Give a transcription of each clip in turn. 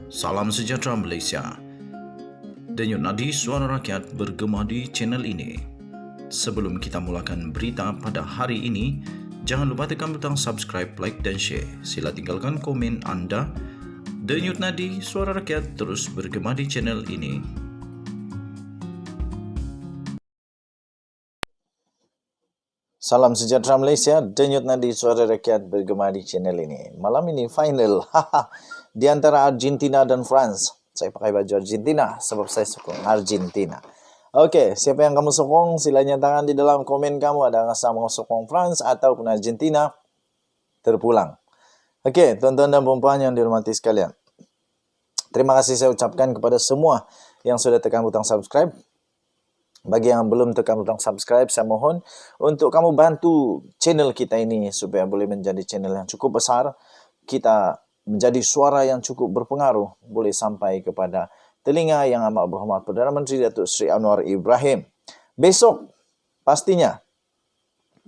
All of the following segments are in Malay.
Salam sejahtera Malaysia. Denyut nadi suara rakyat bergema di channel ini. Sebelum kita mulakan berita pada hari ini, jangan lupa tekan butang subscribe, like dan share. Sila tinggalkan komen anda. Denyut nadi suara rakyat terus bergema di channel ini. Salam sejahtera Malaysia, denyut nadi suara rakyat bergema di channel ini. Malam ini final di antara Argentina dan France. Saya pakai baju Argentina sebab saya sokong Argentina. Okey, siapa yang kamu sokong? Sila nyatakan di dalam komen kamu. Ada rasa mau sokong France ataupun Argentina? Terpulang. Okey, tuan-tuan dan puan-puan yang dihormati sekalian. Terima kasih saya ucapkan kepada semua yang sudah tekan butang subscribe. Bagi yang belum tekan butang subscribe, saya mohon untuk kamu bantu channel kita ini supaya boleh menjadi channel yang cukup besar. Kita menjadi suara yang cukup berpengaruh, boleh sampai kepada telinga yang amat berhormat Perdana Menteri Datuk Seri Anwar Ibrahim. Besok pastinya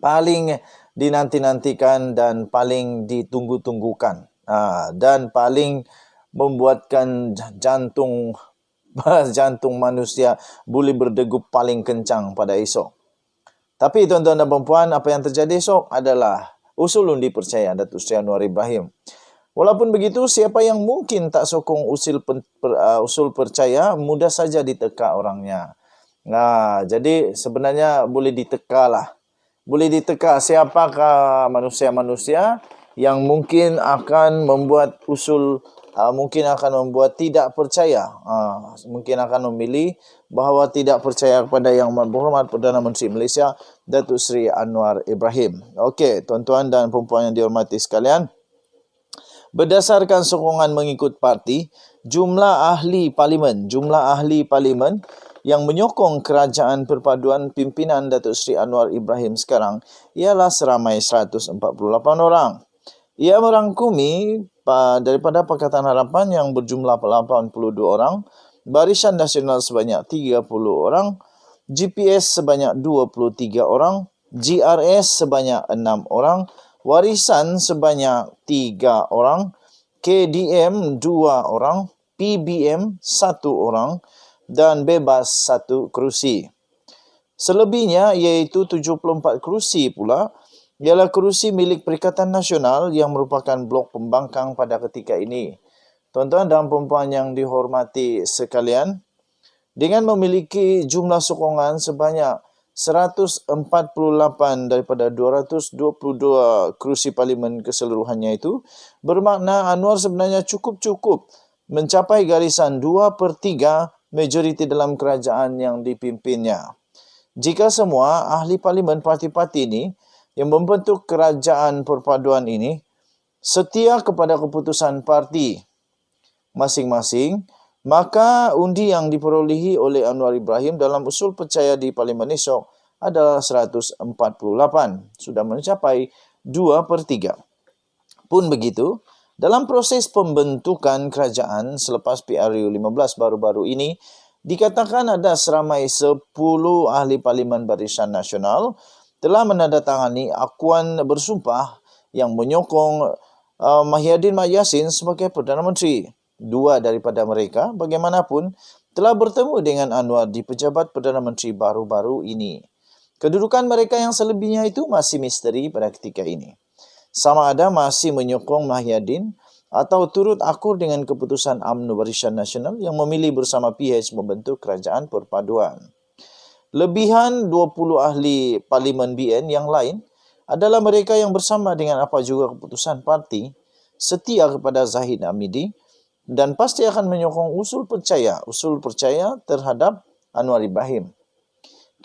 paling dinanti-nantikan dan paling ditunggu-tunggukan dan paling membuatkan jantung manusia boleh berdegup paling kencang pada esok. Tapi tuan-tuan dan puan-puan, apa yang terjadi esok adalah usul undi percaya Datuk Seri Anwar Ibrahim. Walaupun begitu, siapa yang mungkin tak sokong usul percaya, mudah saja diteka orangnya. Jadi sebenarnya boleh diteka lah. Boleh diteka siapakah manusia-manusia yang mungkin akan membuat usul mungkin akan membuat tidak percaya, mungkin akan memilih bahawa tidak percaya kepada yang berhormat Perdana Menteri Malaysia Datuk Seri Anwar Ibrahim. Okey, tuan-tuan dan puan-puan yang dihormati sekalian, berdasarkan sokongan mengikut parti, jumlah ahli parlimen yang menyokong kerajaan perpaduan pimpinan Datuk Seri Anwar Ibrahim sekarang ialah seramai 148 orang. Ia merangkumi daripada Pakatan Harapan yang berjumlah 82 orang, Barisan Nasional sebanyak 30 orang, GPS sebanyak 23 orang, GRS sebanyak 6 orang, Warisan sebanyak 3 orang, KDM 2 orang, PBM 1 orang dan Bebas 1 kerusi. Selebihnya iaitu 74 kerusi pula ialah kerusi milik Perikatan Nasional yang merupakan blok pembangkang pada ketika ini. Tuan-tuan dan puan-puan yang dihormati sekalian, dengan memiliki jumlah sokongan sebanyak 148 daripada 222 kerusi parlimen keseluruhannya itu, bermakna Anwar sebenarnya cukup mencapai garisan 2/3 majoriti dalam kerajaan yang dipimpinnya. Jika semua ahli parlimen parti-parti ini yang membentuk kerajaan perpaduan ini setia kepada keputusan parti masing-masing, maka undi yang diperolehi oleh Anwar Ibrahim dalam usul percaya di parlimen esok adalah 148, sudah mencapai 2/3. Pun begitu, dalam proses pembentukan kerajaan selepas PRU 15 baru-baru ini, dikatakan ada seramai 10 ahli parlimen Barisan Nasional telah menandatangani akuan bersumpah yang menyokong Mahyadin Mat Yassin sebagai Perdana Menteri. Dua daripada mereka, bagaimanapun, telah bertemu dengan Anwar di pejabat Perdana Menteri baru-baru ini. Kedudukan mereka yang selebihnya itu masih misteri pada ketika ini. Sama ada masih menyokong Mahyadin atau turut akur dengan keputusan UMNO Barisan Nasional yang memilih bersama PH membentuk kerajaan perpaduan. Lebihan 20 ahli parlimen BN yang lain adalah mereka yang bersama dengan apa juga keputusan parti, setia kepada Zahid Hamidi dan pasti akan menyokong usul percaya terhadap Anwar Ibrahim.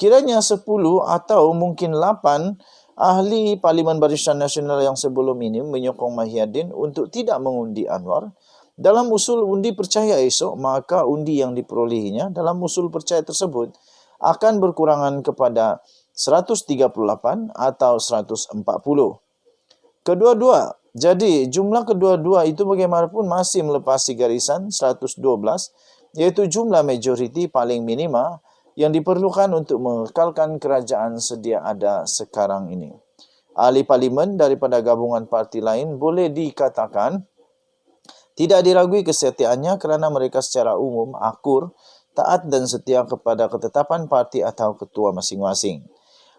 Kiranya 10 atau mungkin 8 ahli parlimen Barisan Nasional yang sebelum ini menyokong Mahyadin untuk tidak mengundi Anwar dalam usul undi percaya esok, maka undi yang diperolehinya dalam usul percaya tersebut akan berkurangan kepada 138 atau 140. Jadi jumlah kedua-dua itu bagaimanapun masih melepasi garisan 112, iaitu jumlah majoriti paling minima yang diperlukan untuk mengekalkan kerajaan sedia ada sekarang ini. Ahli parlimen daripada gabungan parti lain boleh dikatakan Tidak diragui kesetiaannya kerana mereka secara umum akur, taat dan setia kepada ketetapan parti atau ketua masing-masing.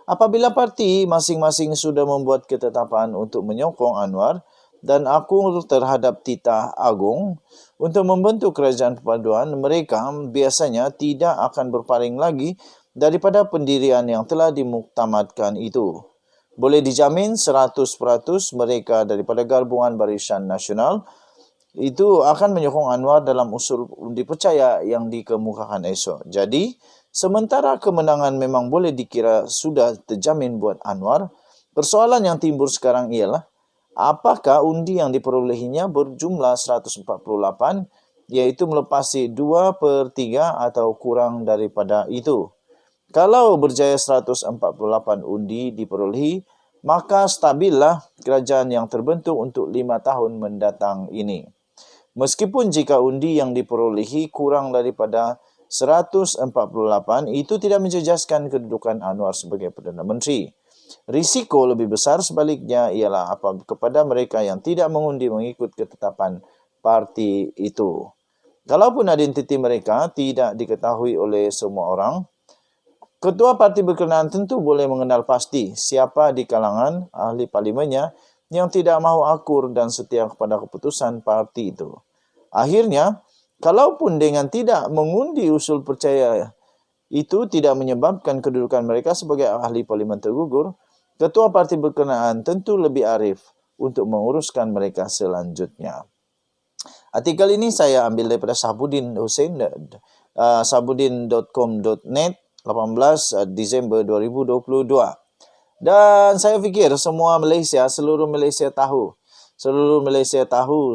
Apabila parti masing-masing sudah membuat ketetapan untuk menyokong Anwar dan akur terhadap titah agung untuk membentuk kerajaan perpaduan, mereka biasanya tidak akan berpaling lagi daripada pendirian yang telah dimuktamadkan itu. Boleh dijamin 100% mereka daripada gabungan Barisan Nasional itu akan menyokong Anwar dalam usul undi percaya yang dikemukakan esok. Jadi, sementara kemenangan memang boleh dikira sudah terjamin buat Anwar, persoalan yang timbul sekarang ialah apakah undi yang diperolehinya berjumlah 148, iaitu melepasi 2/3 atau kurang daripada itu. Kalau berjaya 148 undi diperolehi, maka stabillah kerajaan yang terbentuk untuk 5 tahun mendatang ini. Meskipun jika undi yang diperolehi kurang daripada 148, itu tidak menjejaskan kedudukan Anwar sebagai Perdana Menteri. Risiko lebih besar sebaliknya ialah kepada mereka yang tidak mengundi mengikut ketetapan parti itu. Kalaupun identiti mereka tidak diketahui oleh semua orang, ketua parti berkenaan tentu boleh mengenal pasti siapa di kalangan ahli parlimennya yang tidak mahu akur dan setia kepada keputusan parti itu. Akhirnya, kalaupun dengan tidak mengundi usul percaya itu tidak menyebabkan kedudukan mereka sebagai ahli parlimen tergugur, ketua parti berkenaan tentu lebih arif untuk menguruskan mereka selanjutnya. Artikel ini saya ambil daripada Sahbudin Hussein, sahbudin.com.net, 18 Disember 2022. Dan saya fikir semua Malaysia, seluruh Malaysia tahu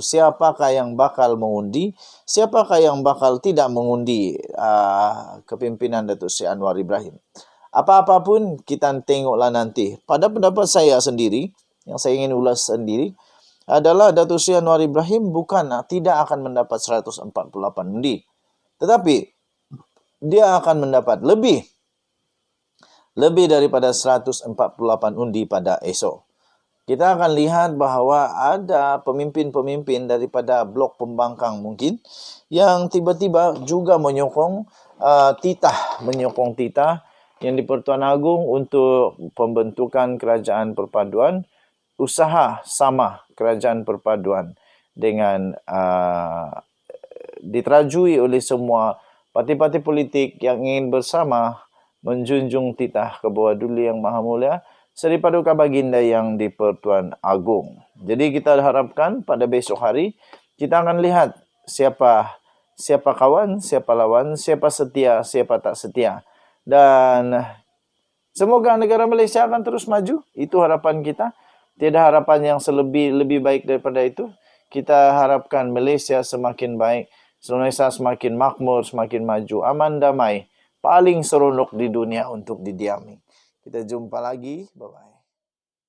siapakah yang bakal mengundi, siapakah yang bakal tidak mengundi kepimpinan Datuk Seri Anwar Ibrahim. Apa-apa pun kita tengoklah nanti. Pada pendapat saya sendiri, yang saya ingin ulas sendiri, adalah Datuk Seri Anwar Ibrahim tidak akan mendapat 148 undi. Tetapi dia akan mendapat lebih daripada 148 undi pada esok. Kita akan lihat bahawa ada pemimpin-pemimpin daripada blok pembangkang mungkin yang tiba-tiba juga menyokong titah yang di Pertuan Agong untuk pembentukan kerajaan perpaduan, usaha sama kerajaan perpaduan dengan diterajui oleh semua parti-parti politik yang ingin bersama menjunjung titah ke bawah Duli Yang Maha Mulia Seri Paduka Baginda yang di Pertuan Agong. Jadi kita harapkan pada besok hari kita akan lihat siapa kawan, siapa lawan, siapa setia, siapa tak setia. Dan semoga negara Malaysia akan terus maju. Itu harapan kita. Tiada harapan yang lebih baik daripada itu. Kita harapkan Malaysia semakin baik, Malaysia semakin makmur, semakin maju, aman, damai, paling seronok di dunia untuk didiami. Kita jumpa lagi. Bye-bye.